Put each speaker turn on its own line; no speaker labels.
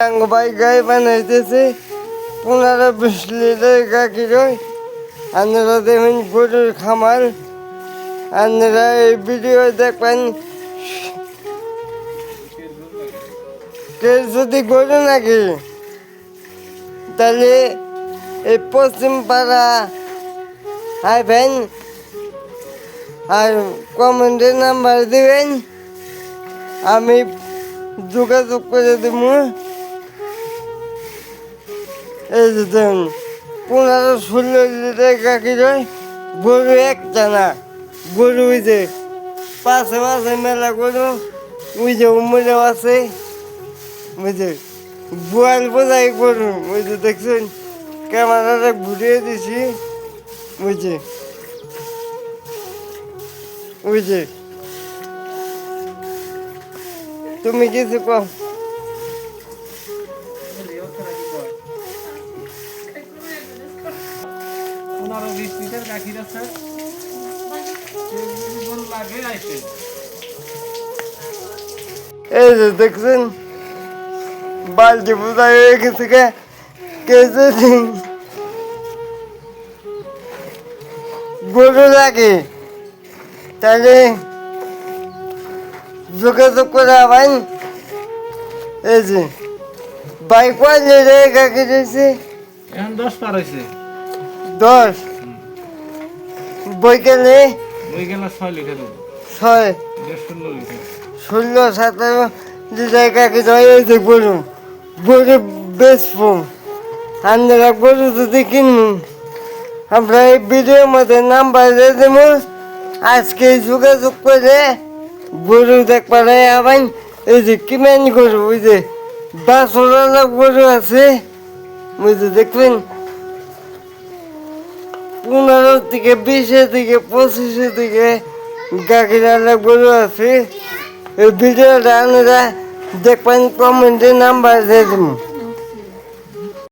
ভাই গাই বানাইতেছে 15-20 লিটার গাখির আপনারা দেখবেন গরুর খামার। আপনারা এই ভিডিও দেখবেন। কে যদি গরু নাকি তাহলে এই পশ্চিম পাড়া আইবেন আর কমেন্টে নাম্বার দিবেন, আমি যোগাযোগ করে দেব। এই যে দেখুন 15-16 লিটার গাখির গরু একটা না, গরু ওই যে পাশে মাঝে মেলা গরু ওই যে উমরেও আছে, বুঝে বোয়াল বোঝাই গরু ওই যে দেখছেন ক্যামেরাটা ঘুরিয়ে দিছি, বুঝে বুঝে তুমি কিছু কম
15-20 লিটার গাখির আছে। গরু লাগে আইছে।
এই যে দেখছেন বালতি বোঝাই হয়ে গেছে কেজি গরু লাগে তাহলে যোগাযোগ করে আবার। এই যে বাইক লিটার গাখি দিয়েছে
এখন 10 পার হয়েছে।
10 বইকালে
ওই গেল 6 লিটার
6
16 লিটার
16-17 লিটার গাখি দেয়। এই যে গরু গরু বেচবো, আপনারা গরু যদি কিনুন আমরা এই ভিডিওর মধ্যে নাম্বার দিয়ে দেবো, আজকে যোগাযোগ করে গরু দেখবার আবার। এই যে কিমান গরু ওই যে 12 গরু আছে, বুঝে দেখবেন 15 থেকে 20 থেকে 25 থেকে গাখির গরু আছে। এই ভিডিওটা আপনারা দেখবেন, কমেন্টে নাম্বার দিয়ে দেবো।